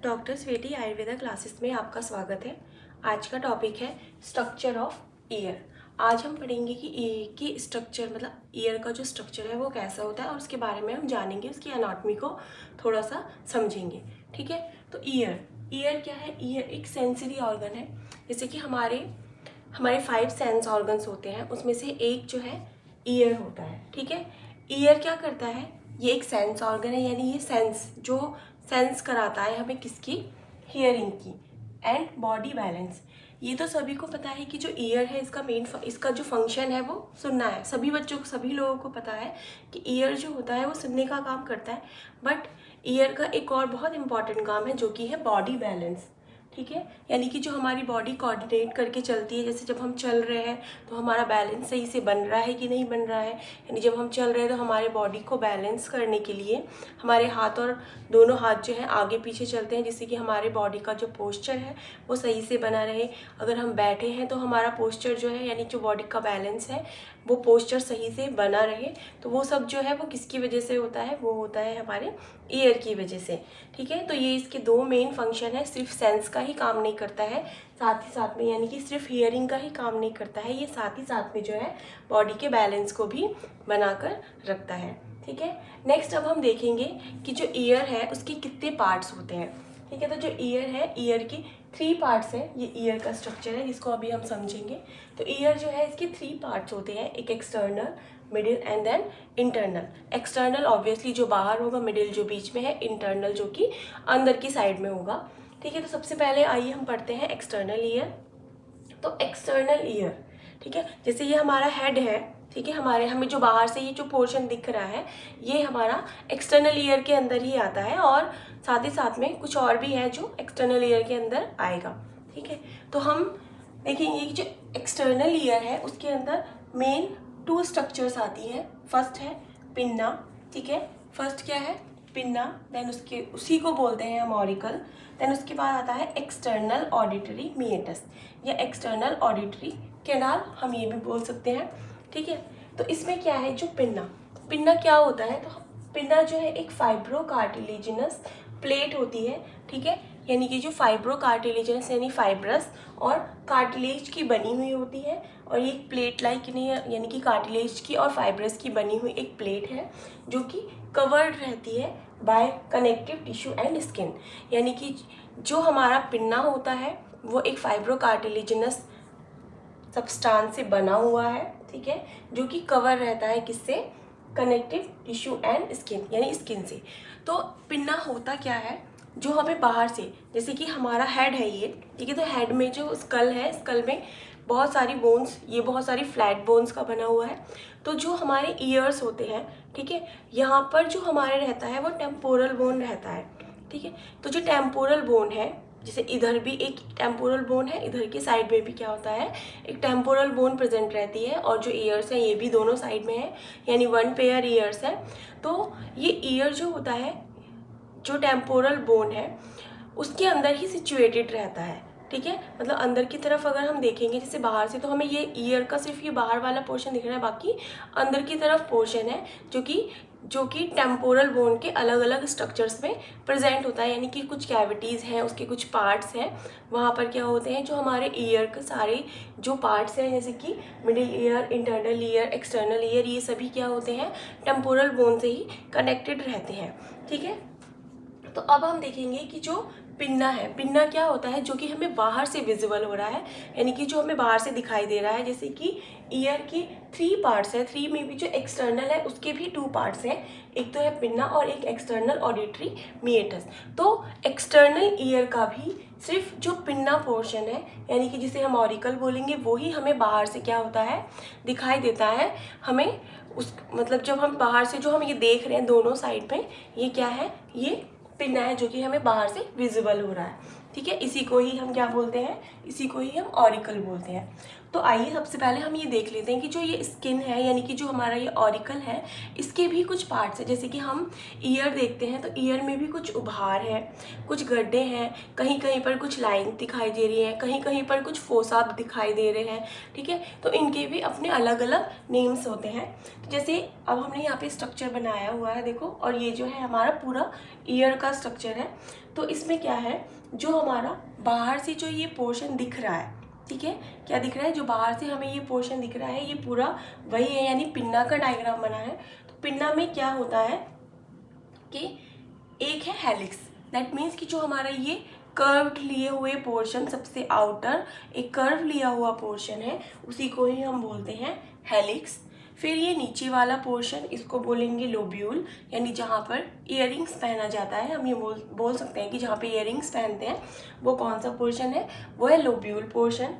Doctor sweaty Ayurveda classes में आपका स्वागत है। आज का टॉपिक है स्ट्रक्चर ऑफ ईयर। आज हम पढ़ेंगे कि ईयर की स्ट्रक्चर मतलब ईयर का जो स्ट्रक्चर है वो कैसा होता है और उसके बारे में हम जानेंगे, उसकी एनाटॉमी को थोड़ा सा समझेंगे। ठीक है, तो ईयर क्या है? ईयर एक सेंसरी ऑर्गन है। जैसे कि हमारे 5 सेंस ऑर्गन्स होते हैं, उसमें से एक जो है ईयर होता है। ठीक है, ईयर क्या करता है? ये एक सेंस ऑर्गन है, यानी ये सेंस कराता है हमें किसकी? हियरिंग की एंड बॉडी बैलेंस। ये तो सभी को पता है कि जो ईयर है इसका जो फंक्शन है वो सुनना है। सभी लोगों को पता है कि ईयर जो होता है वो सुनने का काम करता है। बट ईयर का एक और बहुत इंपॉर्टेंट काम है जो कि है बॉडी बैलेंस। ठीक है, यानी कि जो हमारी बॉडी कोऑर्डिनेट करके चलती है। जैसे जब हम चल रहे हैं तो हमारा बैलेंस सही से बन रहा है कि नहीं बन रहा है। यानी जब हम चल रहे हैं तो हमारे बॉडी को बैलेंस करने के लिए हमारे हाथ और दोनों हाथ जो है आगे पीछे चलते हैं, जिससे कि हमारे बॉडी का जो पोस्चर है वो सही से बना रहे। अगर हम बैठे हैं तो हमारा पोस्चर जो है, यानी जो बॉडी का बैलेंस है, वो पोस्चर सही से बना रहे। तो वो सब जो है वो किसकी वजह से होता है? वो होता है हमारे ईयर की वजह से। ठीक है, तो ये इसके दो मेन फंक्शन है। सिर्फ सेंस का ही काम नहीं करता है, साथ ही साथ में, यानी कि सिर्फ हियरिंग का ही काम नहीं करता है, ये साथ ही साथ में जो है बॉडी के बैलेंस को भी बनाकर रखता है। ठीक है, नेक्स्ट अब हम देखेंगे कि जो ईयर है उसके कितने पार्ट्स होते हैं। ठीक है, तो जो ईयर है, ईयर की 3 पार्ट्स है। ये ईयर का स्ट्रक्चर है जिसको अभी हम समझेंगे। तो ईयर जो है इसके 3 पार्ट्स होते हैं, एक external, middle and then internal. External obviously जो बाहर होगा, मिडिल जो बीच में है, इंटरनल जो कि अंदर की साइड में होगा। ठीक है, तो सबसे पहले आइए हम पढ़ते हैं एक्सटर्नल ईयर। तो एक्सटर्नल ईयर, ठीक है, जैसे ये हमारा हेड है। ठीक है, हमें जो बाहर से ये जो पोर्शन दिख रहा है ये हमारा एक्सटर्नल ईयर के अंदर ही आता है, और साथ ही साथ में कुछ और भी है जो एक्सटर्नल ईयर के अंदर आएगा। ठीक है, तो हम देखेंगे कि जो एक्सटर्नल ईयर है उसके अंदर मेन 2 स्ट्रक्चर्स आती है। फर्स्ट है पिन्ना। ठीक है, फर्स्ट क्या है? पिन्ना। देन उसी को बोलते हैं हम ऑरिकल। देन उसके बाद आता है एक्सटर्नल ऑडिटरी मीएटस या एक्सटर्नल ऑडिटरी कैनाल, हम ये भी बोल सकते हैं। ठीक है, तो इसमें क्या है? जो पिन्ना क्या होता है? तो पिन्ना जो है एक फाइब्रोकार्टिलेजिनस प्लेट होती है। ठीक है, यानी कि जो फाइब्रोकार्टिलेजिनस यानी फाइब्रस और कार्टिलेज की बनी हुई होती है, और ये एक प्लेट लाइक नहीं, यानी कि कार्टिलेज की और फाइब्रस की बनी हुई एक प्लेट है जो कि कवर्ड रहती है bye connective tissue and skin. यानी कि जो हमारा पिन्ना होता है वो एक फाइब्रोकार्टिलेजिनस सब्सटेंस से बना हुआ है। ठीक है, जो कि कवर रहता है किससे? कनेक्टिव टिश्यू एंड स्किन, यानी स्किन से। तो पिन्ना होता क्या है? जो हमें बाहर से, जैसे कि हमारा हेड है ये, ठीक है, तो हेड में जो स्कल है, स्कल में बहुत सारी बोन्स, ये बहुत सारी फ्लैट बोन्स का बना हुआ है। तो जो हमारे ईयर्स होते हैं, ठीक है, यहाँ पर जो हमारे रहता है वो टेम्पोरल बोन रहता है। ठीक है, तो जो टेम्पोरल बोन है, जैसे इधर भी एक टेम्पोरल बोन है, इधर की साइड में भी क्या होता है? एक टेम्पोरल बोन प्रेजेंट रहती है, और जो ईयर्स हैं ये भी दोनों साइड में है, यानी 1 पेयर ईयर्स है। तो ये ईयर जो होता है, जो टेम्पोरल बोन है उसके अंदर ही सिचुएटेड रहता है। ठीक है, मतलब अंदर की तरफ अगर हम देखेंगे जैसे बाहर से, तो हमें ये ईयर का सिर्फ ये बाहर वाला पोर्शन दिख रहा है, बाकी अंदर की तरफ पोर्शन है जो कि टेम्पोरल बोन के अलग अलग स्ट्रक्चर्स में प्रेजेंट होता है। यानी कि कुछ कैविटीज़ हैं, उसके कुछ पार्ट्स हैं, वहाँ पर क्या होते हैं, जो हमारे ईयर के सारे जो पार्ट्स हैं, जैसे कि middle ear, internal ear, external ear, ये सभी क्या होते हैं? टेम्पोरल बोन से ही कनेक्टेड रहते हैं। ठीक है, तो अब हम देखेंगे कि जो पिन्ना है, पिन्ना क्या होता है? जो कि हमें बाहर से विजिबल हो रहा है, यानी कि जो हमें बाहर से दिखाई दे रहा है। जैसे कि ईयर की 3 पार्ट्स है, 3 में भी जो एक्सटर्नल है उसके भी 2 पार्ट्स हैं, एक तो है पिन्ना और एक एक्सटर्नल ऑडिटरी मीएटस। तो एक्सटर्नल ईयर का भी सिर्फ जो पिन्ना पोर्शन है, यानी कि जिसे हम ऑरिकल बोलेंगे, वो ही हमें बाहर से क्या होता है? दिखाई देता है हमें। मतलब जब हम बाहर से जो हम ये देख रहे हैं दोनों साइड में, ये क्या है? ये पिन्ना है जो कि हमें बाहर से विजिबल हो रहा है। ठीक है, इसी को ही हम क्या बोलते हैं? इसी को ही हम ऑरिकल बोलते हैं। तो आइए सबसे पहले हम ये देख लेते हैं कि जो ये स्किन है यानी कि जो हमारा ये ऑरिकल है इसके भी कुछ पार्ट्स हैं। जैसे कि हम ईयर देखते हैं तो ईयर में भी कुछ उभार है, कुछ गड्ढे हैं, कहीं कहीं पर कुछ लाइन दिखाई दे रही है, कहीं कहीं पर कुछ फोसा दिखाई दे रहे हैं। ठीक है, तो इनके भी अपने अलग अलग नेम्स होते हैं। तो जैसे अब हमने यहाँ पे स्ट्रक्चर बनाया हुआ है देखो, और ये जो है हमारा पूरा ईयर का स्ट्रक्चर है। तो इसमें क्या है, जो हमारा बाहर से जो ये पोर्शन दिख रहा है, ठीक है, क्या दिख रहा है, जो बाहर से हमें ये पोर्शन दिख रहा है ये पूरा वही है, यानी पिन्ना का डायग्राम बना है। तो पिन्ना में क्या होता है कि एक है हेलिक्स, दैट मीन्स कि जो हमारा ये कर्व्ड लिए हुए पोर्शन, सबसे आउटर एक कर्व लिया हुआ पोर्शन है, उसी को ही हम बोलते हैं हेलिक्स। फिर ये नीचे वाला पोर्शन, इसको बोलेंगे लोब्यूल, यानी जहाँ पर इयरिंग्स पहना जाता है, हम ये बोल सकते हैं कि जहाँ पे इयरिंग्स पहनते हैं वो कौन सा पोर्शन है, वो है लोब्यूल पोर्शन।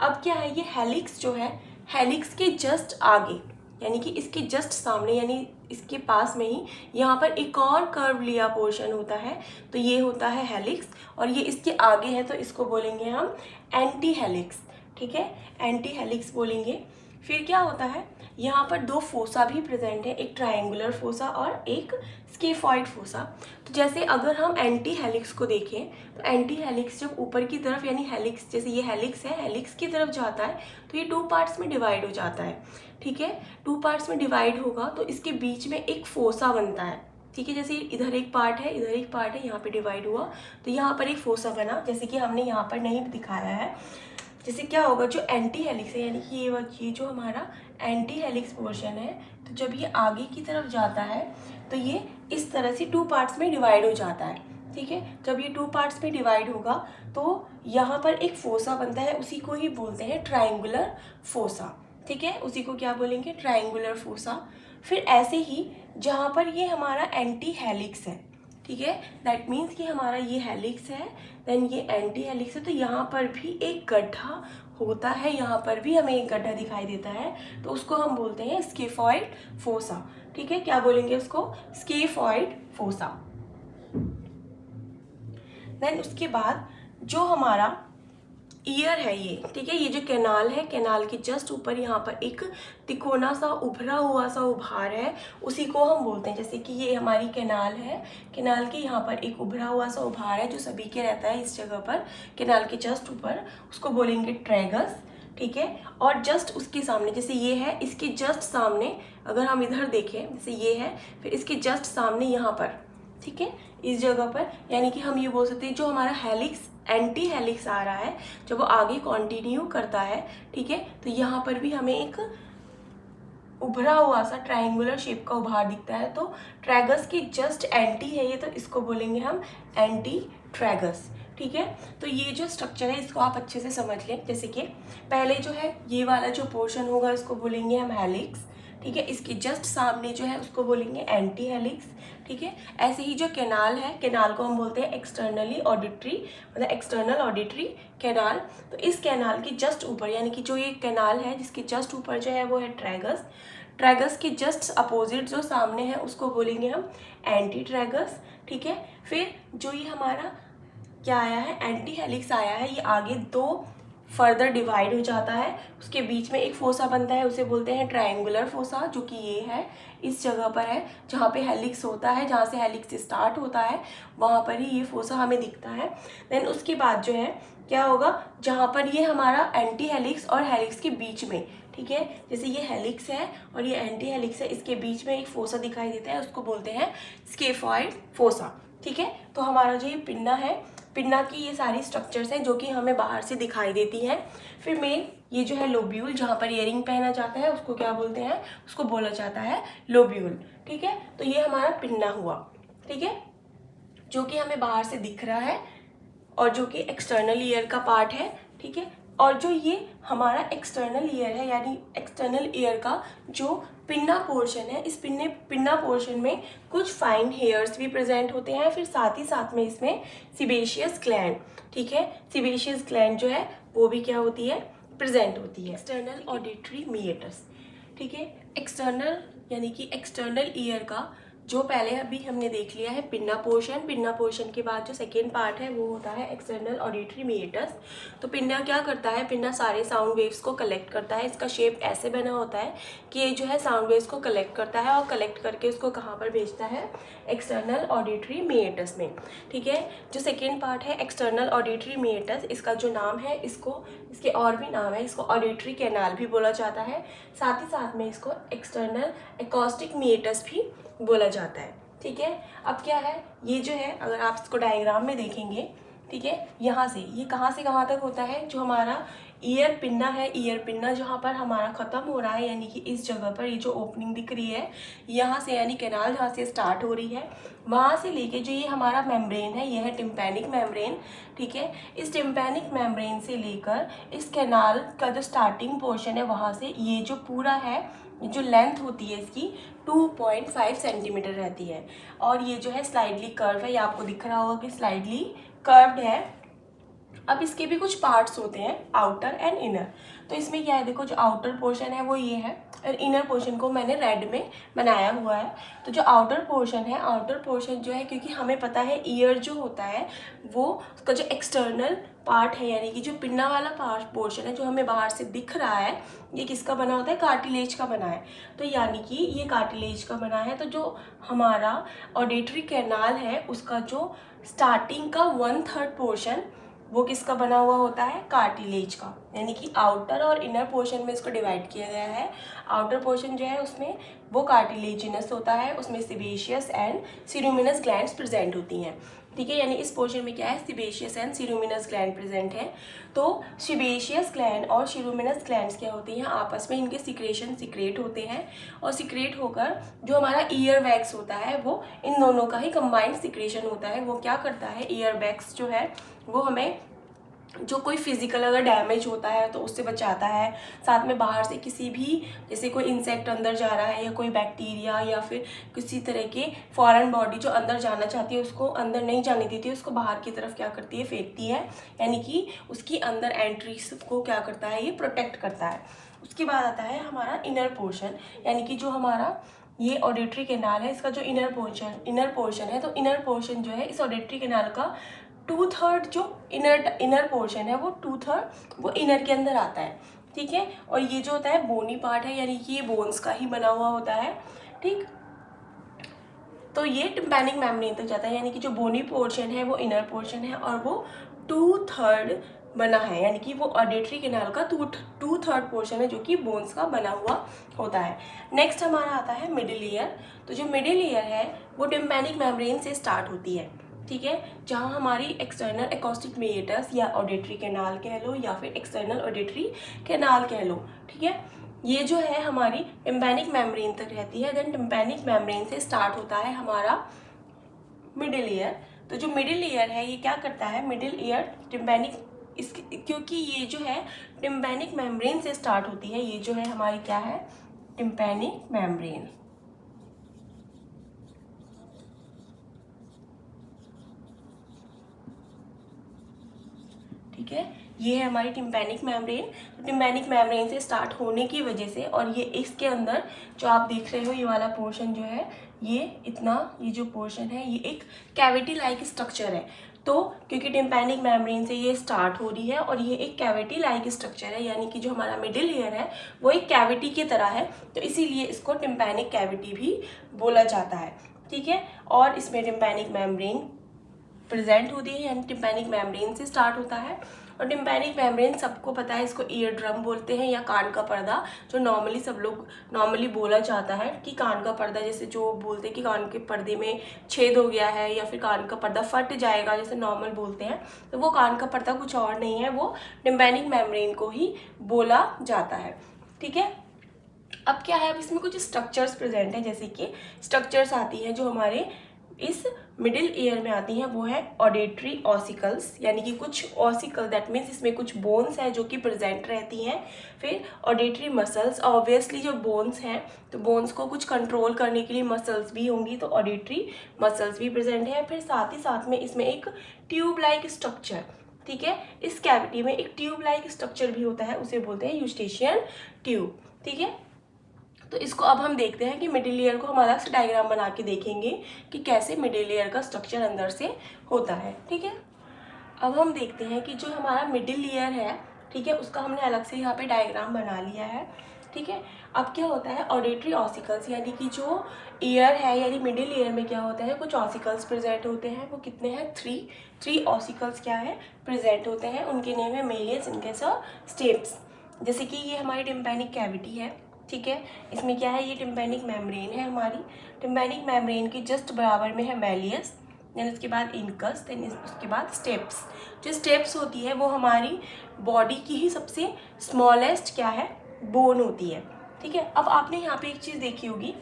अब क्या है, ये हेलिक्स जो है, हेलिक्स के जस्ट आगे यानी कि इसके जस्ट सामने यानी इसके पास में ही यहाँ पर एक और कर्व लिया पोर्शन होता है, तो ये होता है हेलिक्स। और ये इसके आगे है तो इसको बोलेंगे हम एंटी हेलिक्स। ठीक है, एंटी हेलिक्स बोलेंगे। फिर क्या होता है, यहाँ पर दो फोसा भी प्रेजेंट है, एक ट्रायंगुलर फोसा और एक स्केफॉइड फोसा। तो जैसे अगर हम एंटी हेलिक्स को देखें तो एंटी हेलिक्स जब ऊपर की तरफ यानी हेलिक्स, जैसे ये हेलिक्स है, हेलिक्स की तरफ जाता है तो ये 2 पार्ट्स में डिवाइड हो जाता है। ठीक है, 2 पार्ट्स में डिवाइड होगा तो इसके बीच में एक फोसा बनता है। ठीक है, जैसे इधर एक पार्ट है, इधर एक पार्ट है, यहाँ पे डिवाइड हुआ तो यहाँ पर एक फोसा बना, जैसे कि हमने यहाँ पर नहीं दिखाया है। जैसे क्या होगा, जो एंटी हेलिक्स है यानी कि ये जो हमारा एंटी हेलिक्स पोर्शन है, तो जब ये आगे की तरफ जाता है तो ये इस तरह से 2 पार्ट्स में डिवाइड हो जाता है। ठीक है, जब ये 2 पार्ट्स में डिवाइड होगा तो यहाँ पर एक फोसा बनता है, उसी को ही बोलते हैं ट्रायंगुलर फोसा। ठीक है, उसी को क्या बोलेंगे, ट्रायंगुलर फोसा। फिर ऐसे ही जहाँ पर ये हमारा एंटी हेलिक्स है, ठीक है, दैट मीन्स कि हमारा ये हेलिक्स है, देन ये एंटी हेलिक्स है, तो यहाँ पर भी एक गड्ढा होता है, यहाँ पर भी हमें एक गड्ढा दिखाई देता है, तो उसको हम बोलते हैं स्केफॉइड फोसा। ठीक है, क्या बोलेंगे उसको, स्केफॉइड फोसा। देन उसके बाद जो हमारा ईयर है ये, ठीक है, ये जो कैनाल है, कैनाल के जस्ट ऊपर यहाँ पर एक तिकोना सा उभरा हुआ सा उभार है, उसी को हम बोलते हैं, जैसे कि ये हमारी कैनाल है, कैनाल के यहाँ पर एक उभरा हुआ सा उभार है जो सभी के रहता है इस जगह पर, कैनाल के जस्ट ऊपर, उसको बोलेंगे ट्रैगस। ठीक है, और जस्ट उसके सामने, जैसे ये है, इसके जस्ट सामने अगर हम इधर देखें, जैसे ये है, फिर इसके जस्ट सामने यहाँ पर, ठीक है, इस जगह पर, यानी कि हम ये बोल सकते हैं जो हमारा हेलिक्स एंटी हेलिक्स आ रहा है, जब वो आगे कंटिन्यू करता है, ठीक है, तो यहाँ पर भी हमें एक उभरा हुआ सा ट्रायंगुलर शेप का उभार दिखता है, तो ट्रैगस की जस्ट एंटी है ये, तो इसको बोलेंगे हम एंटी ट्रैगस। ठीक है, तो ये जो स्ट्रक्चर है इसको आप अच्छे से समझ लें। जैसे कि पहले जो है ये वाला जो पोर्शन होगा इसको बोलेंगे हम हेलिक्स। ठीक है, इसके जस्ट सामने जो है उसको बोलेंगे एंटी हेलिक्स। ठीक है, ऐसे ही जो कैनाल है, कैनाल को हम बोलते हैं एक्सटर्नली ऑडिटरी, मतलब एक्सटर्नल ऑडिटरी कैनाल। तो इस कैनाल के जस्ट ऊपर, यानी कि जो ये कैनाल है जिसके जस्ट ऊपर जो है वो है ट्रैगस। ट्रैगस के जस्ट अपोजिट जो सामने है उसको बोलेंगे हम एंटी ट्रैगस। ठीक है, फिर जो ये हमारा क्या आया है, एंटी हेलिक्स आया है, ये आगे 2 फर्दर डिवाइड हो जाता है, उसके बीच में एक फोसा बनता है, उसे बोलते हैं ट्रायंगुलर फोसा, जो कि ये है, इस जगह पर है जहाँ पे हेलिक्स होता है, जहाँ से हेलिक्स स्टार्ट होता है वहाँ पर ही ये फोसा हमें दिखता है। देन उसके बाद जो है क्या होगा, जहाँ पर ये हमारा एंटी हेलिक्स और हेलिक्स के बीच में, ठीक है, जैसे ये हेलिक्स है और ये एंटी हेलिक्स है, इसके बीच में एक फोसा दिखाई देता है, उसको बोलते हैं स्केफॉइड फोसा। ठीक है, तो हमारा जो ये पिन्ना है, पिन्ना की ये सारी स्ट्रक्चर्स हैं जो कि हमें बाहर से दिखाई देती हैं। फिर मेन ये जो है लोब्यूल, जहाँ पर इयरिंग पहना जाता है उसको क्या बोलते हैं, उसको बोला जाता है लोब्यूल। ठीक है, तो ये हमारा पिन्ना हुआ। ठीक है, जो कि हमें बाहर से दिख रहा है और जो कि एक्सटर्नल ईयर का पार्ट है। ठीक है, और जो ये हमारा एक्सटर्नल ईयर है, यानी एक्सटर्नल ईयर का जो पिन्ना पोर्शन है, इस पिन्ना पोर्शन में कुछ फाइन हेयर्स भी प्रेजेंट होते हैं, फिर साथ ही साथ में इसमें सिबेशियस ग्लैंड, ठीक है, सिबेशियस ग्लैंड जो है वो भी क्या होती है, प्रेजेंट होती है। External auditory meatus. ठीक है, एक्सटर्नल यानी कि एक्सटर्नल ईयर का जो पहले अभी हमने देख लिया है पिन्ना पोर्शन, पिन्ना पोर्शन के बाद जो सेकेंड पार्ट है वो होता है एक्सटर्नल ऑडिटरी मीएटस। तो पिन्ना क्या करता है, पिन्ना सारे साउंड वेव्स को कलेक्ट करता है। इसका शेप ऐसे बना होता है कि ये जो है साउंड वेव्स को कलेक्ट करता है और कलेक्ट करके उसको कहाँ पर भेजता है, एक्सटर्नल ऑडिटरी मीएटस में। ठीक है, जो सेकेंड पार्ट है एक्सटर्नल ऑडिटरी मीएटस, इसका जो नाम है, इसके और भी नाम है, इसको ऑडिटरी कैनाल भी बोला जाता है, साथ ही साथ में इसको एक्सटर्नल एकॉस्टिक मीएटस भी बोला जाता है। ठीक है, अब क्या है, ये जो है अगर आप इसको डायग्राम में देखेंगे, ठीक है, यहाँ से ये कहाँ से कहाँ तक होता है, जो हमारा ईयर पिन्ना है, ईयर पिन्ना जहाँ पर हमारा ख़त्म हो रहा है, यानी कि इस जगह पर ये जो ओपनिंग दिख रही है यहाँ से, यानी कैनाल जहाँ से स्टार्ट हो रही है, वहाँ से लेके जो ये हमारा मेम्ब्रेन है, ये है टिम्पैनिक मेम्ब्रेन। ठीक है, इस टिम्पैनिक मेम्ब्रेन से लेकर इस कैनाल का जो स्टार्टिंग पोर्शन है वहाँ से ये जो पूरा है, जो लेंथ होती है इसकी 2.5 सेंटीमीटर रहती है। और ये जो है स्लाइडली कर्व है, ये आपको दिख रहा होगा कि स्लाइडली कर्व्ड है। अब इसके भी कुछ पार्ट्स होते हैं, आउटर एंड इनर। तो इसमें क्या है, देखो जो आउटर पोर्शन है वो ये है और इनर पोर्शन को मैंने रेड में बनाया हुआ है। तो जो आउटर पोर्शन है, आउटर पोर्शन जो है, क्योंकि हमें पता है ईयर जो होता है वो उसका जो एक्सटर्नल पार्ट है, यानी कि जो पिन्ना वाला पार्ट पोर्शन है जो हमें बाहर से दिख रहा है, ये किसका बना होता है, कार्टिलेज का बना है। तो यानी कि ये कार्टिलेज का बना है। तो जो हमारा ऑडिटरी कैनाल है उसका जो स्टार्टिंग का 1/3 पोर्शन वो किसका बना हुआ होता है, कार्टिलेज का। यानी कि आउटर और इनर पोर्शन में इसको डिवाइड किया गया है। आउटर पोर्शन जो है उसमें वो कार्टिलेजिनस होता है, उसमें सिबेशियस एंड सीरूमिनस ग्लैंड्स प्रेजेंट होती हैं। ठीक है, यानी इस पोर्शन में क्या है, सिबेशियस एंड सीरूमिनस ग्लैंड प्रेजेंट है। तो सिबेशियस ग्लैंड और सीरूमिनस ग्लैंड्स क्या होती हैं, आपस में इनके सिक्रेशन सिक्रेट होते हैं और सिक्रेट होकर जो हमारा ईयर वैक्स होता है वो इन दोनों का ही कंबाइंड सिक्रेशन होता है। वो क्या करता है, ईयर वैक्स जो है वो हमें जो कोई फिजिकल अगर डैमेज होता है तो उससे बचाता है। साथ में बाहर से किसी भी, जैसे कोई इंसेक्ट अंदर जा रहा है या कोई बैक्टीरिया या फिर किसी तरह के फॉरेन बॉडी जो अंदर जाना चाहती है उसको अंदर नहीं जाने देती है, उसको बाहर की तरफ क्या करती है, फेंकती है। यानी कि उसकी अंदर एंट्री को क्या करता है, ये प्रोटेक्ट करता है। उसके बाद आता है हमारा इनर पोर्शन, यानी कि जो हमारा ये ऑडिटरी कैनाल है इसका जो इनर पोर्शन है, तो इनर पोर्शन जो है इस ऑडिटरी कैनाल का 2/3 जो इनर पोर्शन है वो 2/3 वो इनर के अंदर आता है। ठीक है, और ये जो होता है बोनी पार्ट है, यानी कि ये बोन्स का ही बना हुआ होता है। ठीक, तो ये टिम्पैनिक मेम्ब्रेन तक जाता है, यानी कि जो बोनी पोर्शन है वो इनर पोर्शन है और वो 2/3 बना है, यानी कि वो ऑडिटरी कैनाल का 2/3 पोर्शन है जो कि बोन्स का बना हुआ होता है। नेक्स्ट हमारा आता है मिडिल ईयर। तो जो मिडिल ईयर है वो टिम्पैनिक मेम्ब्रेन से स्टार्ट होती है। ठीक है, जहाँ हमारी एक्सटर्नल एकॉस्टिक मीएटस या ऑडिटरी कैनाल कह लो या फिर एक्सटर्नल ऑडिटरी कैनाल कह लो। ठीक है, ये जो है हमारी टिम्पैनिक मेम्ब्रेन तक रहती है। देन टिम्पैनिक मेम्ब्रेन से स्टार्ट होता है हमारा मिडिल ईयर। तो जो मिडिल ईयर है ये क्या करता है, मिडिल ईयर टिम्पैनिक, क्योंकि ये जो है टिम्पैनिक मेम्ब्रेन से स्टार्ट होती है, ये जो है हमारी क्या है, टिम्पैनिक मेम्ब्रेन। ठीक है, ये है हमारी टिम्पैनिक मेम्ब्रेन। तो टिम्पैनिक मेम्ब्रेन से स्टार्ट होने की वजह से, और ये इसके अंदर जो आप देख रहे हो ये वाला पोर्शन जो है, ये इतना, ये जो पोर्शन है ये एक कैविटी लाइक स्ट्रक्चर है। तो क्योंकि टिम्पैनिक मेम्ब्रेन से ये स्टार्ट हो रही है और ये एक कैविटी लाइक स्ट्रक्चर है, यानी कि जो हमारा मिडिल ईयर है वो एक कैविटी की तरह है, तो इसीलिए इसको टिम्पैनिक कैविटी भी बोला जाता है। ठीक है, और इसमें टिम्पैनिक मेम्ब्रेन प्रेजेंट होती है, यानी टिम्पैनिक मेम्ब्रेन से स्टार्ट होता है। और टिम्पैनिक मेम्ब्रेन सबको पता है, इसको ईयर ड्रम बोलते हैं या कान का पर्दा, जो नॉर्मली सब लोग नॉर्मली बोला जाता है कि कान का पर्दा, जैसे जो बोलते हैं कि कान के पर्दे में छेद हो गया है या फिर कान का पर्दा फट जाएगा, जैसे नॉर्मल बोलते हैं, तो वो कान का पर्दा कुछ और नहीं है, वो टिम्पैनिक मेम्ब्रेन को ही बोला जाता है। ठीक है, अब क्या है, अब इसमें कुछ स्ट्रक्चर्स प्रेजेंट हैं, जैसे कि स्ट्रक्चर्स आती हैं जो हमारे इस मिडिल ईयर में आती हैं, वो है ऑडिटरी ऑसिकल्स, यानी कि कुछ ऑसिकल, दैट मीन्स इसमें कुछ बोन्स हैं जो कि प्रेजेंट रहती हैं। फिर ऑडिटरी मसल्स, ऑब्वियसली जो बोन्स हैं तो बोन्स को कुछ कंट्रोल करने के लिए मसल्स भी होंगी, तो ऑडिटरी मसल्स भी प्रेजेंट है। फिर साथ ही साथ में इसमें एक ट्यूब लाइक स्ट्रक्चर, ठीक है, इस कैविटी में एक ट्यूब लाइक स्ट्रक्चर भी होता है, उसे बोलते हैं यूस्टेशियन ट्यूब। ठीक है, तो इसको अब हम देखते हैं कि मिडिल लेयर को हम अलग से डायग्राम बना के देखेंगे कि कैसे मिडिल लेयर का स्ट्रक्चर अंदर से होता है। ठीक है, अब हम देखते हैं कि जो हमारा मिडिल लेयर है, ठीक है, उसका हमने अलग से यहाँ पे डायग्राम बना लिया है। ठीक है, अब क्या होता है, ऑडिटरी ऑसिकल्स यानी कि जो ईयर है यानी मिडिल लेयर में क्या होता है, कुछ ऑसिकल्स प्रेजेंट होते हैं। वो कितने हैं, थ्री ऑसिकल्स क्या है प्रेजेंट होते हैं। उनके नेम है मेलियस, इनकेस और स्टेप्स। जैसे कि ये हमारी टिम्पैनिक कैविटी है। ठीक है, इसमें क्या है, ये टिम्पैनिक मेम्ब्रेन है हमारी। टिम्पैनिक मेम्ब्रेन के जस्ट बराबर में है मेलियस, देन उसके बाद इनकस, देन उसके बाद स्टेप्स। जो स्टेप्स होती है वो हमारी बॉडी की ही सबसे स्मॉलेस्ट क्या है, बोन होती है। ठीक है, अब आपने यहाँ पे एक चीज़ देखी होगी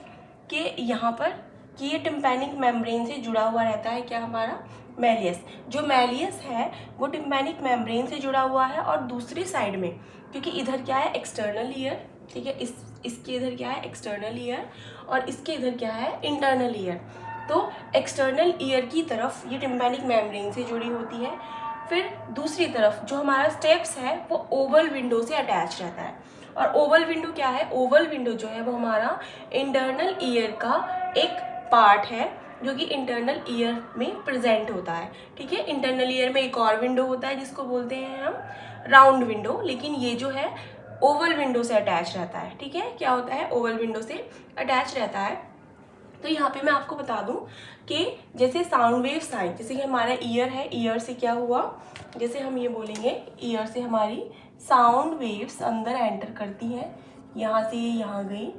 कि यहाँ पर कि ये टिम्पैनिक मेम्ब्रेन से जुड़ा हुआ रहता है क्या, हमारा मेलियस। जो मेलियस है वो टिम्पैनिक मेम्ब्रेन से जुड़ा हुआ है, और दूसरी साइड में क्योंकि इधर क्या है, एक्सटर्नल ईयर। ठीक है, इसके इधर क्या है, एक्सटर्नल ईयर, और इसके इधर क्या है, इंटरनल ईयर। तो एक्सटर्नल ईयर की तरफ ये टिम्पैनिक मेम्ब्रेन से जुड़ी होती है। फिर दूसरी तरफ जो हमारा स्टेप्स है वो ओवल विंडो से अटैच रहता है। और ओवल विंडो क्या है, ओवल विंडो जो है वो हमारा इंटरनल ईयर का एक पार्ट है जो कि इंटरनल ईयर में प्रेजेंट होता है। ठीक है, इंटरनल ईयर में एक और विंडो होता है जिसको बोलते हैं हम राउंड विंडो, लेकिन ये जो है ओवल विंडो से अटैच रहता है। ठीक है, क्या होता है, ओवल विंडो से अटैच रहता है। तो यहाँ पे मैं आपको बता दूं कि जैसे साउंड वेव्स आई, जैसे कि हमारा ईयर है, ईयर से क्या हुआ, जैसे हम ये बोलेंगे ईयर से हमारी साउंड वेव्स अंदर एंटर करती हैं, यहाँ से ये यहाँ गई,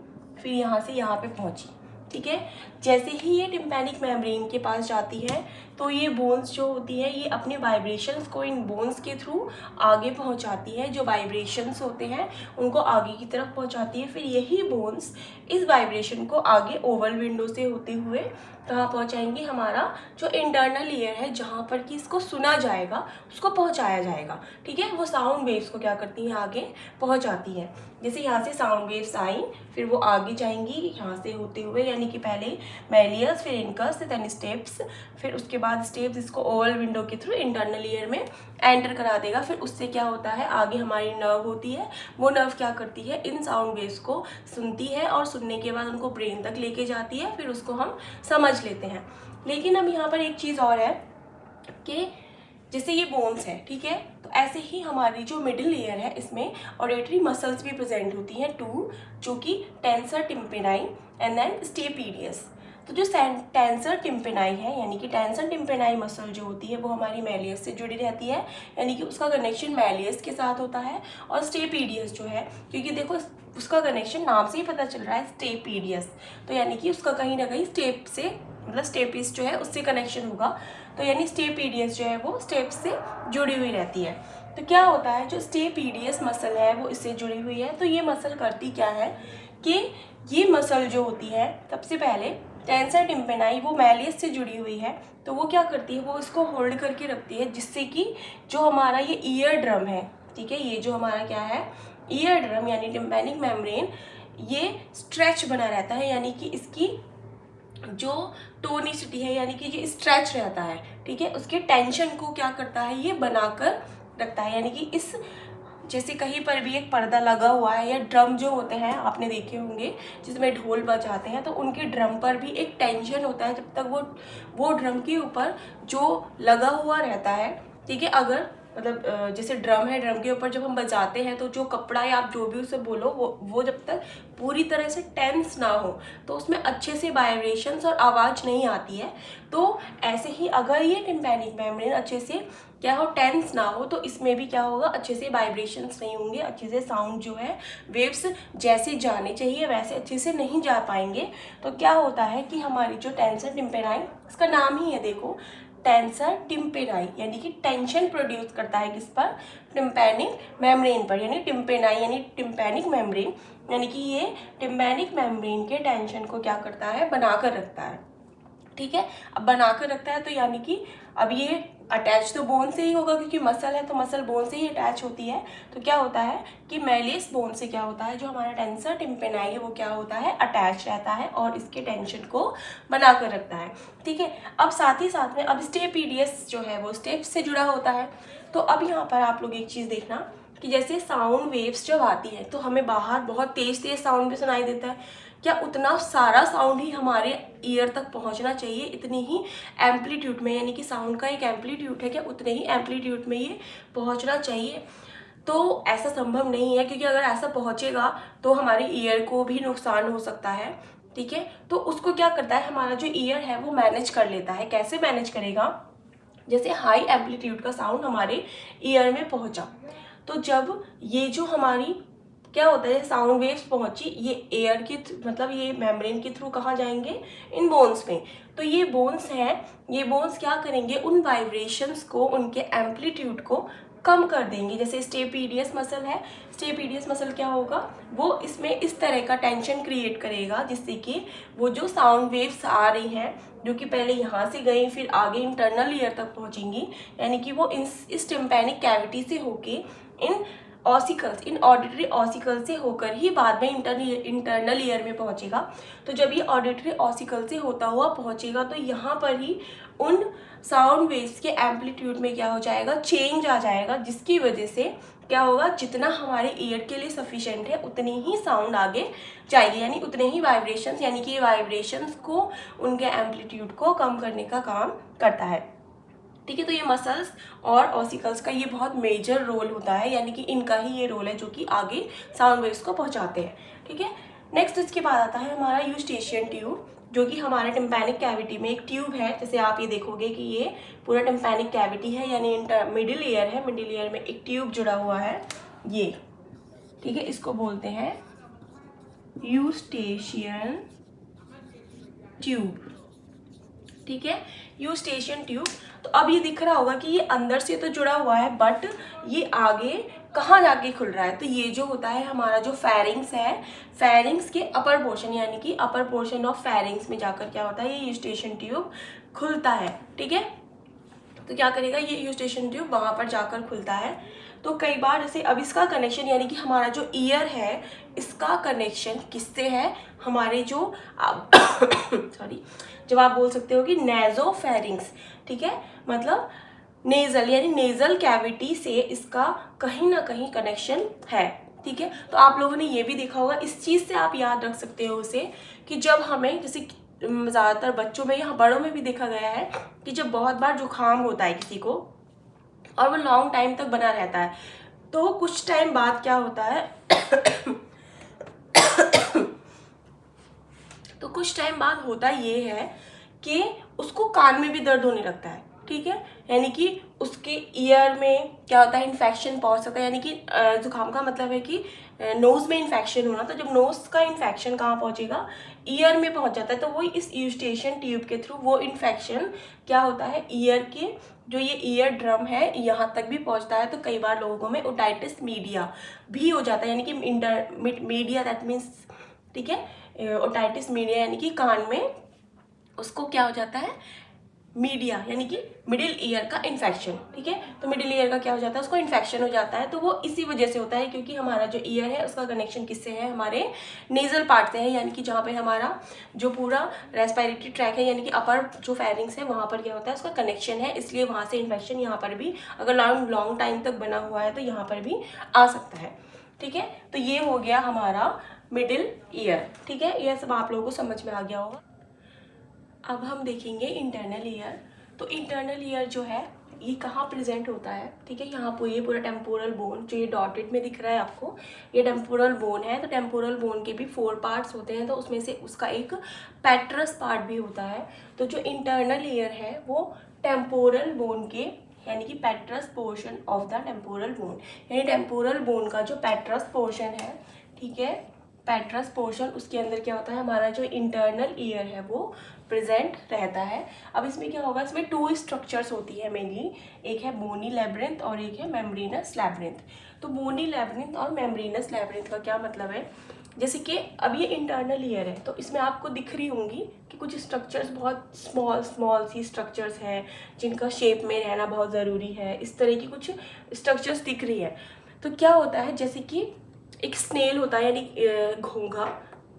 फिर यहाँ से यहाँ पे पहुँची। ठीक है, जैसे ही ये टिम्पैनिक मेम्ब्रेन के पास जाती है तो ये बोन्स जो होती है ये अपने वाइब्रेशंस को इन बोन्स के थ्रू आगे पहुंचाती है। जो वाइब्रेशंस होते हैं उनको आगे की तरफ पहुंचाती है। फिर यही बोन्स इस वाइब्रेशन को आगे ओवल विंडो से होते हुए कहाँ पहुंचाएंगे, हमारा जो इंटरनल ईयर है जहाँ पर कि इसको सुना जाएगा उसको पहुंचाया जाएगा। ठीक है, वो साउंड वेव्स को क्या करती हैं, आगे पहुंचाती है। जैसे यहाँ से साउंड वेव्स आई, फिर वो आगे जाएंगी यहाँ से होते हुए, यानी कि पहले मेलियस, फिर इनकस, देन स्टेप्स, फिर उसके बाद स्टेप्स इसको ओवल विंडो के थ्रू इंटरनल ईयर में एंटर करा देगा। फिर उससे क्या होता है, आगे हमारी नर्व होती है, वो नर्व क्या करती है, इन साउंड वेव्स को सुनती है और सुनने के बाद उनको ब्रेन तक लेके जाती है, फिर उसको हम समझ लेते हैं। लेकिन अब यहाँ पर एक चीज़ और है कि जैसे ये बोन्स है, ठीक है, तो ऐसे ही हमारी जो मिडिल लेयर है इसमें ऑडिटरी मसल्स भी प्रेजेंट होती हैं टू, जो कि टेंसर टिम्पेनाई एंड देन स्टेपीडियस। तो जो टेंसर टिम्पेनाई है यानी कि टेंसर टिम्पेनाई मसल जो होती है वो हमारी मेलियस से जुड़ी रहती है, यानी कि उसका कनेक्शन मेलियस के साथ होता है। और स्टेपीडियस जो है, क्योंकि देखो उसका कनेक्शन नाम से ही पता चल रहा है स्टेपीडियस, तो यानी कि उसका कहीं ना कहीं स्टेप से, मतलब स्टेपिस जो है उससे कनेक्शन होगा। तो यानी स्टेपीडियस जो है वो स्टेप से जुड़ी हुई रहती है। तो क्या होता है, जो स्टेपीडियस मसल है वो इससे जुड़ी हुई है। तो ये मसल करती क्या है कि ये मसल जो होती है, सबसे पहले टेंसर टिम्पेनाई वो मेलियस से जुड़ी हुई है, तो वो क्या करती है, वो इसको होल्ड करके रखती है, जिससे कि जो हमारा ये ईयर ड्रम है, ठीक है, ये जो हमारा क्या है ईयर ड्रम यानी टिम्पेनिक मेम्ब्रेन, ये स्ट्रेच बना रहता है, यानी कि इसकी जो टोनिसिटी है यानी कि ये स्ट्रेच रहता है। ठीक है, उसके टेंशन को क्या करता है, ये बनाकर रखता है। यानी कि इस जैसे कहीं पर भी एक पर्दा लगा हुआ है, या ड्रम जो होते हैं आपने देखे होंगे जिसमें ढोल बजाते हैं, तो उनके ड्रम पर भी एक टेंशन होता है जब तक वो ड्रम के ऊपर जो लगा हुआ रहता है। ठीक है, अगर मतलब जैसे ड्रम है, ड्रम के ऊपर जब हम बजाते हैं तो जो कपड़ा या आप जो भी उसे बोलो वो जब तक पूरी तरह से टेंस ना हो तो उसमें अच्छे से वाइब्रेशंस और आवाज़ नहीं आती है। तो ऐसे ही अगर ये टिम्पैनिक मेम्ब्रेन अच्छे से क्या हो, टेंस ना हो, तो इसमें भी क्या होगा, अच्छे से वाइब्रेशंस नहीं होंगे, अच्छे से साउंड जो है वेव्स जैसे जाने चाहिए वैसे अच्छे से नहीं जा पाएंगे। तो क्या होता है कि हमारी जो टेंसर टिम्पेनाई, इसका नाम ही है देखो टेंसर टिम्पेनाई, यानी कि टेंशन प्रोड्यूस करता है किस पर, टिम्पैनिक मेम्ब्रेन पर, यानी टिम्पेनाई यानी टिम्पैनिक मेम्ब्रेन, यानी कि ये टिम्पैनिक मेम्ब्रेन के टेंशन को क्या करता है, बनाकर रखता है। ठीक है, अब बनाकर रखता है तो यानी कि अब ये अटैच तो बोन से ही होगा, क्योंकि मसल है तो मसल बोन से ही अटैच होती है। तो क्या होता है कि मेलियस बोन से क्या होता है, जो हमारा टेंसर टिम्पेनाई है वो क्या होता है, अटैच रहता है और इसके टेंशन को बनाकर रखता है। ठीक है, अब साथ ही साथ में अब स्टेपीडियस जो है वो स्टेप से जुड़ा होता है। तो अब यहाँ पर आप लोग एक चीज़ देखना कि जैसे साउंड वेव्स जब आती है तो हमें बाहर बहुत तेज़ तेज़ साउंड भी सुनाई देता है, क्या उतना सारा साउंड ही हमारे ईयर तक पहुंचना चाहिए, इतनी ही एम्पलीट्यूड में, यानी कि साउंड का एक एम्पलीट्यूड है, क्या उतने ही एम्पलीट्यूड में ये पहुंचना चाहिए? तो ऐसा संभव नहीं है, क्योंकि अगर ऐसा पहुंचेगा तो हमारे ईयर को भी नुकसान हो सकता है। ठीक है, तो उसको क्या करता है, हमारा जो ईयर है वो मैनेज कर लेता है। कैसे मैनेज करेगा? जैसे हाई एम्पलीट्यूड का साउंड हमारे ईयर में पहुंचा, तो जब ये जो हमारी क्या होता है, साउंड वेव्स पहुंची, ये एयर के मतलब ये मेम्ब्रेन के थ्रू कहाँ जाएंगे, इन बोन्स में। तो ये बोन्स हैं, ये बोन्स क्या करेंगे, उन वाइब्रेशंस को, उनके एम्पलीट्यूड को कम कर देंगे। जैसे स्टेपीडियस मसल है, स्टेपीडियस मसल क्या होगा, वो इसमें इस तरह का टेंशन क्रिएट करेगा जिससे कि वो जो साउंड वेव्स आ रही हैं, जो कि पहले यहाँ से गई फिर आगे इंटरनल ईयर तक पहुँचेंगी, यानी कि वो इस टिम्पैनिक कैविटी से होके इन ऑसिकल्स, इन ऑडिटरी ऑसिकल से होकर ही बाद में इंटरनल ईयर में पहुंचेगा। तो जब ये ऑडिटरी ऑसिकल से होता हुआ पहुंचेगा तो यहाँ पर ही उन साउंड वेव्स के एम्पलीट्यूड में क्या हो जाएगा, चेंज आ जाएगा, जिसकी वजह से क्या होगा, जितना हमारे ईयर के लिए सफिशेंट है उतनी ही साउंड आगे जाएगी, यानी उतने ही वाइब्रेशंस, यानी कि ये वाइब्रेशंस को, उनके एम्पलीट्यूड को कम करने का काम करता है। ठीक है, तो ये मसल्स और ऑसिकल्स का ये बहुत मेजर रोल होता है, यानी कि इनका ही ये रोल है जो कि आगे साउंड वेव्स को पहुंचाते हैं। ठीक है, नेक्स्ट इसके बाद आता है हमारा यूस्टेशियन ट्यूब, जो कि हमारे टिम्पैनिक कैविटी में एक ट्यूब है। जैसे आप ये देखोगे कि ये पूरा टिम्पैनिक कैविटी है, यानी मिडिल ईयर है, मिडिल ईयर में एक ट्यूब जुड़ा हुआ है ये। ठीक है, इसको बोलते हैं यूस्टेशियन ट्यूब। ठीक है, यूस्टेशियन ट्यूब। तो अब ये दिख रहा होगा कि ये अंदर से तो जुड़ा हुआ है, बट ये आगे कहाँ जाके खुल रहा है, तो ये जो होता है हमारा जो फेरिंग्स है, फेरिंग्स के अपर पोर्शन, यानी कि अपर पोर्शन ऑफ फेरिंग्स में जाकर क्या होता है, ये यूस्टेशियन ट्यूब खुलता है। ठीक है, तो क्या करेगा, ये यूस्टेशियन ट्यूब वहाँ पर जाकर खुलता है। तो कई बार जैसे अब इसका कनेक्शन, यानी कि हमारा जो ईयर है इसका कनेक्शन किससे है, हमारे जो सॉरी जब आप बोल सकते हो कि नेजोफेरिंग्स, ठीक है, मतलब नेजल, यानी नेजल कैविटी से इसका कहीं ना कहीं कनेक्शन है। ठीक है, तो आप लोगों ने ये भी देखा होगा, इस चीज़ से आप याद रख सकते हो उसे, कि जब हमें जैसे ज़्यादातर बच्चों में या बड़ों में भी देखा गया है कि जब बहुत बार जुकाम होता है किसी को और वो लॉन्ग टाइम तक बना रहता है, तो कुछ टाइम बाद क्या होता है तो कुछ टाइम बाद होता ये है कि उसको कान में भी दर्द होने लगता है। ठीक है, यानी कि उसके ईयर में क्या होता है, इन्फेक्शन पहुंच सकता है, यानी कि जुकाम का मतलब है कि नोज़ में इन्फेक्शन होना। तो जब नोज़ का इन्फेक्शन कहाँ पहुंचेगा, ईयर में पहुंच जाता है, तो वही इस यूस्टेशियन ट्यूब के थ्रू वो इन्फेक्शन क्या होता है, ईयर के जो ये ईयर ड्रम है यहाँ तक भी पहुंचता है। तो कई बार लोगों में ओटाइटिस मीडिया भी हो जाता है, यानी कि मीडिया दैट मीन्स, ठीक है, ओटाइटिस मीडिया यानी कि कान में उसको क्या हो जाता है, मीडिया यानी कि मिडिल ईयर का इन्फेक्शन। ठीक है, तो मिडिल ईयर का क्या हो जाता है, उसको इन्फेक्शन हो जाता है। तो वो इसी वजह से होता है क्योंकि हमारा जो ईयर है उसका कनेक्शन किससे है, हमारे नेजल पार्ट से है, यानी कि जहाँ पे हमारा जो पूरा रेस्पिरेटरी ट्रैक है, यानी कि अपर जो फेरिंग्स है वहाँ पर क्या होता है, उसका कनेक्शन है, इसलिए वहाँ से इन्फेक्शन यहाँ पर भी अगर लॉन्ग टाइम तक बना हुआ है तो यहाँ पर भी आ सकता है। ठीक है, तो ये हो गया हमारा मिडिल ईयर। ठीक है, यह सब आप लोगों को समझ में आ गया होगा। अब हम देखेंगे इंटरनल ईयर। तो इंटरनल ईयर जो है ये कहाँ प्रेजेंट होता है, ठीक है, यहाँ पर ये पूरा टेम्पोरल बोन जो ये डॉटेड में दिख रहा है आपको, ये टेम्पोरल बोन है। तो टेम्पोरल बोन के भी 4 पार्ट्स होते हैं, तो उसमें से उसका एक पैट्रस पार्ट भी होता है। तो जो इंटरनल ईयर है वो टेम्पोरल बोन के, यानी कि petrous portion of the temporal bone, यानी टेम्पोरल बोन का जो पैट्रस पोर्शन है, ठीक है, पैट्रस पोर्शन, उसके अंदर क्या होता है, हमारा जो इंटरनल ईयर है वो प्रेजेंट रहता है। अब इसमें क्या होगा, इसमें 2 स्ट्रक्चर्स होती है मेनली, एक है बोनी लैब्रिंथ और एक है मेम्ब्रेनस लैब्रिंथ। तो बोनी लैब्रिंथ और मेम्ब्रेनस लैब्रिंथ का क्या मतलब है, जैसे कि अब ये इंटरनल ईयर है तो इसमें आपको दिख रही होंगी कि कुछ स्ट्रक्चर्स बहुत स्मॉल सी स्ट्रक्चर्स हैं जिनका शेप में रहना बहुत ज़रूरी है, इस तरह की कुछ स्ट्रक्चर्स दिख रही है। तो क्या होता है, जैसे कि एक स्नेल होता है, यानी घोंघा,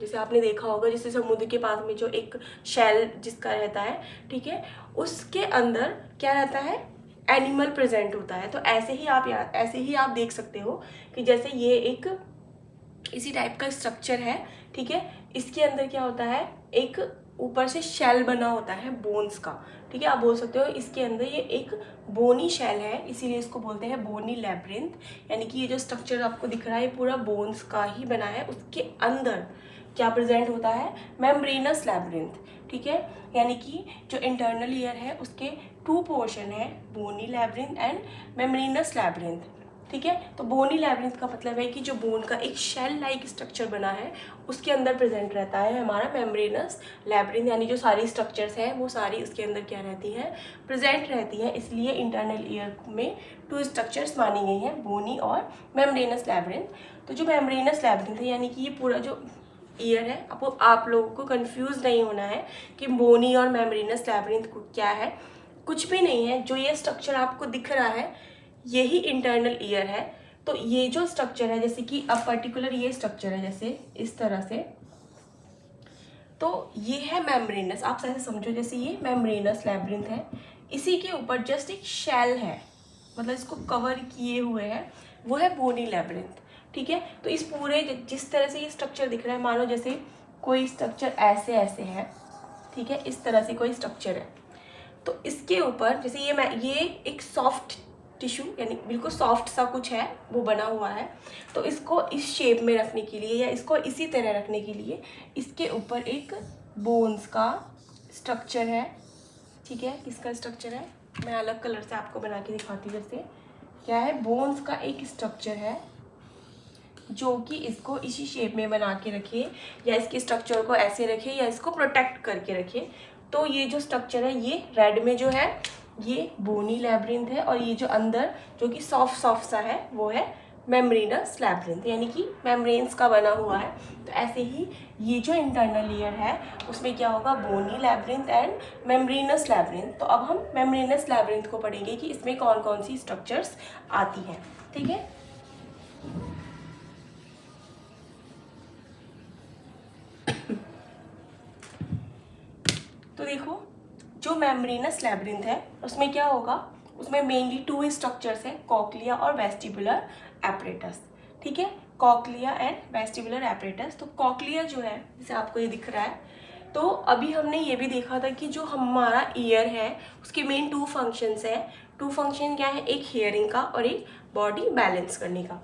जैसे आपने देखा होगा, जैसे समुद्र के पास में जो एक शेल जिसका रहता है, ठीक है, उसके अंदर क्या रहता है, एनिमल प्रेजेंट होता है। तो ऐसे ही आप देख सकते हो कि जैसे ये एक इसी टाइप का स्ट्रक्चर है, ठीक है। इसके अंदर क्या होता है, एक ऊपर से शेल बना होता है बोन्स का, ठीक है। आप बोल सकते हो इसके अंदर ये एक बोनी शेल है, इसीलिए इसको बोलते हैं बोनी लैब्रिंथ। यानी कि ये जो स्ट्रक्चर आपको दिख रहा है ये पूरा बोन्स का ही बना है। उसके अंदर क्या प्रेजेंट होता है, मेम्ब्रेनस लैब्रिंथ, ठीक है। यानी कि जो इंटरनल ईयर है उसके 2 पोर्शन है, बोनी लैब्रिंथ एंड मेम्ब्रेनस लैब्रिंथ, ठीक है। तो बोनी लैब्रिंथ का मतलब है कि जो बोन का एक शेल लाइक स्ट्रक्चर बना है उसके अंदर प्रेजेंट रहता है हमारा मेम्ब्रेनस लैब्रिंथ। यानी जो सारी स्ट्रक्चर्स हैं वो सारी उसके अंदर क्या रहती हैं, प्रेजेंट रहती हैं। इसलिए इंटरनल ईयर में 2 स्ट्रक्चर्स मानी गई हैं, बोनी और मेम्ब्रेनस लैब्रिंथ। तो जो मेम्ब्रेनस लैब्रिंथ है यानी कि ये पूरा जो ईयर है, आप लोगों को कंफ्यूज नहीं होना है कि बोनी और मेम्ब्रेनस लैब्रिंथ क्या है, कुछ भी नहीं है। जो ये स्ट्रक्चर आपको दिख रहा है यही इंटरनल ईयर है। तो ये जो स्ट्रक्चर है, जैसे कि अब पर्टिकुलर ये स्ट्रक्चर है जैसे इस तरह से, तो ये है मेम्ब्रेनस। आप ऐसे समझो जैसे ये मेम्ब्रेनस लैब्रिंथ है, इसी के ऊपर जस्ट एक शेल है, मतलब इसको कवर किए हुए है, वो है बोनी लैब्रिंथ, ठीक है। तो इस पूरे जिस तरह से ये स्ट्रक्चर दिख रहा है, मानो जैसे कोई स्ट्रक्चर ऐसे ऐसे है, ठीक है, इस तरह से कोई स्ट्रक्चर है। तो इसके ऊपर जैसे ये एक सॉफ्ट टिश्यू यानी बिल्कुल सॉफ्ट सा कुछ है वो बना हुआ है। तो इसको इस शेप में रखने के लिए या इसको इसी तरह रखने के लिए इसके ऊपर एक बोन्स का स्ट्रक्चर है, ठीक है। किसका स्ट्रक्चर है, मैं अलग कलर से आपको बना के दिखाती हूँ। जैसे क्या है, बोन्स का एक स्ट्रक्चर है जो कि इसको इसी शेप में बना के रखे या इसके स्ट्रक्चर को ऐसे रखे या इसको प्रोटेक्ट करके रखे। तो ये जो स्ट्रक्चर है ये रेड में जो है ये बोनी लैब्रिंथ है, और ये जो अंदर जो कि सॉफ्ट सा है वो है मेम्ब्रेनस लैब्रिंथ, यानी कि मेम्ब्रेन्स का बना हुआ है। तो ऐसे ही ये जो इंटरनल ईयर है उसमें क्या होगा, बोनी लैब्रिंथ एंड मेम्ब्रेनस लैब्रिंथ। तो अब हम मेम्ब्रेनस लैब्रिंथ को पढ़ेंगे कि इसमें कौन कौन सी स्ट्रक्चर्स आती हैं, ठीक है। तो देखो जो मेम्ब्रेनस लैब्रिंथ है उसमें क्या होगा, उसमें मेनली 2 स्ट्रक्चर्स हैं, कॉक्लिया और वेस्टिबुलर एपरेटस, ठीक है। Cochlea and vestibular apparatus. तो कॉक्लिया जो है जैसे आपको ये दिख रहा है, तो अभी हमने ये भी देखा था कि जो हमारा ईयर है उसके मेन 2 फंक्शंस हैं। 2 फंक्शन क्या है, एक हियरिंग का और एक बॉडी बैलेंस करने का।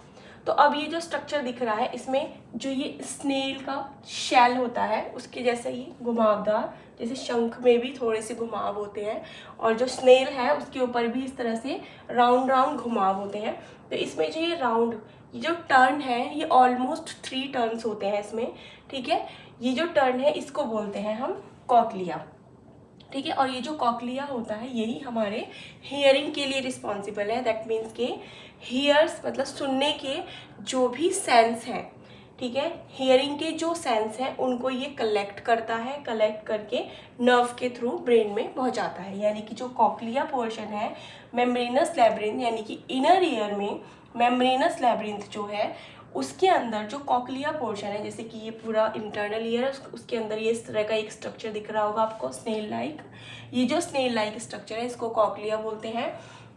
तो अब ये जो स्ट्रक्चर दिख रहा है इसमें जो ये स्नेल का शेल होता है उसके जैसे ये घुमावदार, जैसे शंख में भी थोड़े से घुमाव होते हैं, और जो स्नेल है उसके ऊपर भी इस तरह से राउंड राउंड घुमाव होते हैं। तो इसमें जो ये जो टर्न है ये ऑलमोस्ट 3 टर्न्स होते हैं इसमें, ठीक है। ये जो टर्न है इसको बोलते हैं हम कॉक्लिया, ठीक है। और ये जो कॉक्लिया होता है यही हमारे हियरिंग के लिए रिस्पॉन्सिबल है। दैट मीन्स के हियर्स मतलब सुनने के जो भी सेंस हैं, ठीक है, हियरिंग के जो सेंस हैं उनको ये कलेक्ट करता है, कलेक्ट करके नर्व के थ्रू ब्रेन में पहुंचाता है। यानी कि जो कॉक्लिया पोर्शन है मेम्ब्रेनस लैब्रिंथ यानी कि इनर ईयर में मेम्ब्रेनस लैब्रिंथ जो है उसके अंदर जो कॉक्लिया पोर्शन है, जैसे कि ये पूरा इंटरनल ईयर है उसके अंदर ये इस तरह का एक स्ट्रक्चर दिख रहा होगा आपको, स्नेल लाइक। ये जो स्नेल लाइक स्ट्रक्चर है इसको कॉक्लिया बोलते हैं,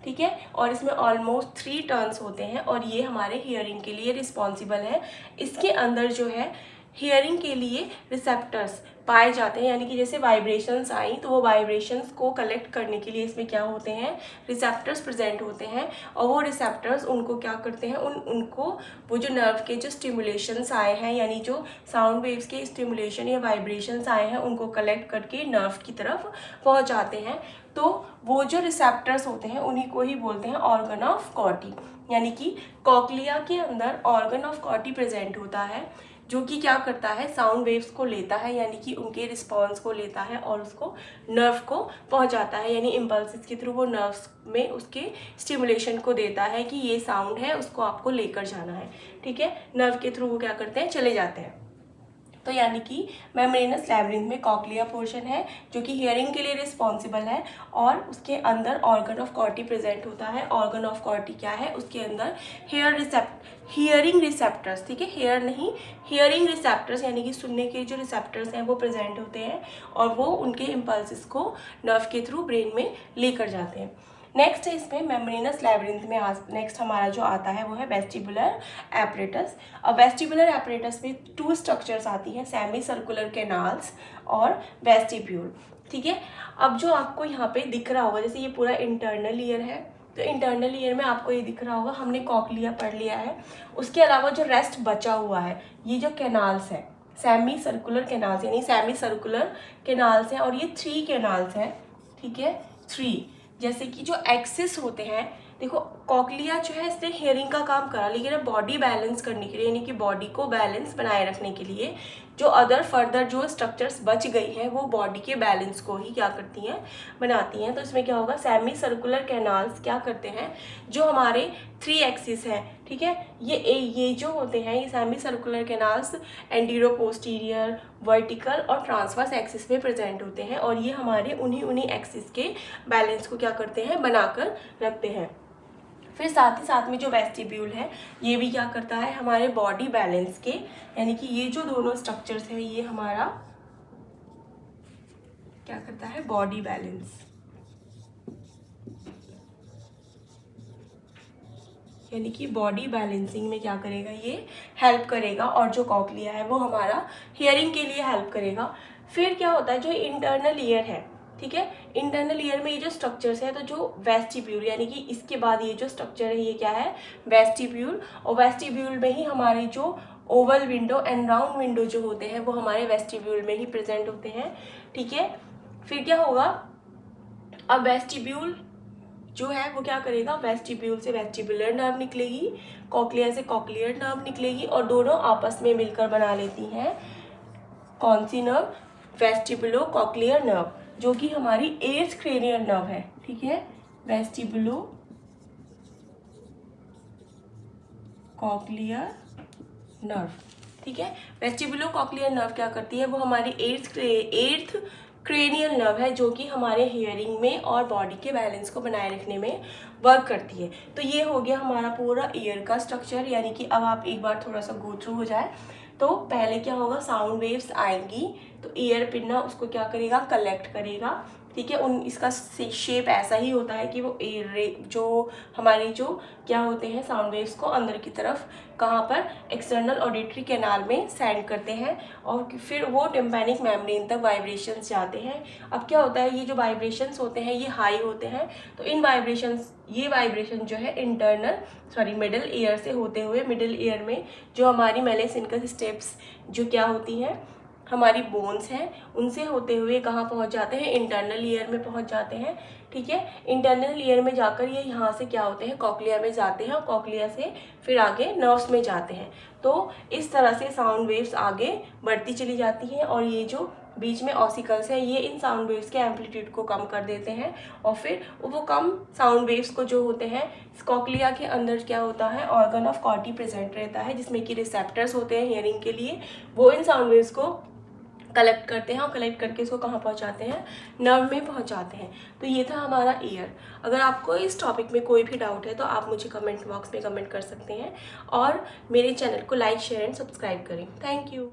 ठीक है। और इसमें ऑलमोस्ट 3 टर्न्स होते हैं और ये हमारे हियरिंग के लिए रिस्पॉन्सिबल है। इसके अंदर जो है हियरिंग के लिए रिसेप्टर्स पाए जाते हैं, यानी कि जैसे वाइब्रेशंस आई तो वो वाइब्रेशंस को कलेक्ट करने के लिए इसमें क्या होते हैं, रिसेप्टर्स प्रेजेंट होते हैं। और वो रिसेप्टर्स उनको क्या करते हैं, उनको वो जो नर्व के जो स्टिमुलेशंस आए हैं यानी जो साउंड वेव्स के स्टिमुलेशन या वाइब्रेशंस आए हैं उनको कलेक्ट करके नर्व की तरफ पहुंचाते हैं। तो वो जो रिसेप्टर्स होते हैं उन्हीं को ही बोलते हैं ऑर्गन ऑफ कॉर्टी। यानी कि कॉक्लिया के अंदर ऑर्गन ऑफ कॉर्टी प्रेजेंट होता है जो कि क्या करता है, साउंड वेव्स को लेता है यानी कि उनके रिस्पॉन्स को लेता है और उसको नर्व को पहुंचाता है, यानी इम्पल्सिस के थ्रू वो नर्व्स में उसके स्टिमुलेशन को देता है कि ये साउंड है उसको आपको लेकर जाना है, ठीक है। नर्व के थ्रू वो क्या करते हैं, चले जाते हैं। तो यानी कि मेम्ब्रेनस लैब्रिंथ में कॉक्लिया पोर्शन है जो कि हियरिंग के लिए रिस्पॉन्सिबल है और उसके अंदर ऑर्गन ऑफ कॉर्टी प्रेजेंट होता है। ऑर्गन ऑफ कॉर्टी क्या है, उसके अंदर हियरिंग रिसेप्टर्स, ठीक है, हेयर नहीं, हियरिंग रिसेप्टर्स यानी कि सुनने के जो रिसेप्टर्स हैं वो प्रेजेंट होते हैं और वो उनके इम्पल्सिस को नर्व के थ्रू ब्रेन में लेकर जाते हैं। नेक्स्ट है इसमें मेम्ब्रेनस लैबिरिंथ में नेक्स्ट हमारा जो आता है वो है वेस्टिबुलर एपरेटस। अब वेस्टिबुलर एपरेटस में 2 स्ट्रक्चर्स आती हैं, सेमी सर्कुलर कैनाल्स और वेस्टिब्यूल। ठीक है, अब जो आपको यहाँ पे दिख रहा होगा, जैसे ये पूरा इंटरनल ईयर है, तो इंटरनल ईयर में आपको ये दिख रहा होगा, हमने कॉक्लिया पढ़ लिया है। उसके अलावा जो रेस्ट बचा हुआ है, ये जो कैनाल्स है सेमी सर्कुलर कैनाल्स, यानी सेमी सर्कुलर कैनाल्स हैं, और ये 3 कैनाल्स हैं। ठीक है, 3, जैसे कि जो एक्सिस होते हैं, देखो कॉक्लिया जो है इसने हियरिंग का काम करा, लेकिन बॉडी बैलेंस करने के लिए, यानी कि बॉडी को बैलेंस बनाए रखने के लिए जो अदर फर्दर जो स्ट्रक्चर्स बच गई हैं वो बॉडी के बैलेंस को ही क्या करती हैं, बनाती हैं। तो इसमें क्या होगा, सेमी सर्कुलर कैनाल्स क्या करते हैं, जो हमारे 3 एक्सिस हैं, ठीक है, ये जो होते हैं, ये semi circular canals antero posterior, vertical और ट्रांसवर्स एक्सिस में प्रेजेंट होते हैं, और ये हमारे उन्हीं एक्सिस के बैलेंस को क्या करते हैं, बनाकर रखते हैं। फिर साथ ही साथ में जो वेस्टिब्यूल है, ये भी क्या करता है, हमारे बॉडी बैलेंस के, यानी कि ये जो दोनों स्ट्रक्चर्स हैं, ये हमारा क्या करता है, बॉडी बैलेंस, यानी कि बॉडी बैलेंसिंग में क्या करेगा, ये हेल्प करेगा, और जो कॉक्लिया है वो हमारा हियरिंग के लिए हेल्प करेगा। फिर क्या होता है, जो इंटरनल ईयर है, ठीक है, इंटरनल ईयर में ये जो स्ट्रक्चर्स है, तो जो वेस्टिब्यूल, यानी कि इसके बाद ये जो स्ट्रक्चर है, ये क्या है, वेस्टिब्यूल, और वेस्टिब्यूल में ही हमारे जो Oval window and round window जो होते हैं वो हमारे वेस्टिब्यूल में ही प्रेजेंट होते हैं। ठीक है, फिर क्या होगा, अब वेस्टिब्यूल जो है वो क्या करेगा, वेस्टिब्यूल से वेस्टिबुलर नर्व निकलेगी, कॉक्लिया से कॉक्लियर नर्व निकलेगी, और दोनों आपस में मिलकर बना लेती हैं कौन सी नर्व, वेस्टिबुलो कॉक्लियर नर्व, जो कि हमारी 8th क्रेनियल नर्व है। ठीक है, वेस्टिबुलो कॉक्लियर नर्व। ठीक है, वेस्टिबुलो कॉक्लियर नर्व क्या करती है, वो हमारी 8th क्रेनियल नर्व है, जो कि हमारे हियरिंग में और बॉडी के बैलेंस को बनाए रखने में वर्क करती है। तो ये हो गया हमारा पूरा ईयर का स्ट्रक्चर, यानी कि अब आप एक बार थोड़ा सा गो थ्रू हो जाए, तो पहले क्या होगा, साउंड वेव्स आएंगी, तो ईयर पिन उसको क्या करेगा, कलेक्ट करेगा। ठीक है, इसका शेप ऐसा ही होता है कि वो जो हमारी जो क्या होते हैं, साउंड वेव्स को अंदर की तरफ कहाँ पर, एक्सटर्नल ऑडिटरी कैनाल में सेंड करते हैं, और फिर वो टिम्पैनिक मेम्ब्रेन तक वाइब्रेशंस जाते हैं। अब क्या होता है, ये जो वाइब्रेशंस होते हैं ये हाई होते हैं, तो इन ये वाइब्रेशन जो है मिडिल ईयर से होते हुए, मिडिल ईयर में जो हमारी मेलेसिनकस स्टेप्स जो क्या होती हैं, हमारी बोन्स हैं, उनसे होते हुए कहाँ पहुँच जाते हैं, इंटरनल ईयर में पहुँच जाते हैं। ठीक है, इंटरनल ईयर में जाकर ये यहाँ से क्या होते हैं, कॉक्लिया में जाते हैं, और कॉक्लिया से फिर आगे नर्व्स में जाते हैं। तो इस तरह से साउंड वेव्स आगे बढ़ती चली जाती हैं, और ये जो बीच में ऑसिकल्स हैं, ये इन साउंड वेव्स के एम्पलीट्यूड को कम कर देते हैं, और फिर वो कम साउंड वेव्स को जो होते हैं, कॉक्लिया के अंदर क्या होता है, ऑर्गन ऑफ कॉर्टी प्रेजेंट रहता है, जिसमें कि रिसेप्टर्स होते हैं हियरिंग के लिए, वो इन साउंड वेव्स को कलेक्ट करते हैं, और कलेक्ट करके इसको कहाँ पहुँचाते हैं, नर्व में पहुँचाते हैं। तो ये था हमारा ईयर। अगर आपको इस टॉपिक में कोई भी डाउट है तो आप मुझे कमेंट बॉक्स में कमेंट कर सकते हैं, और मेरे चैनल को लाइक, शेयर एंड सब्सक्राइब करें। Thank you.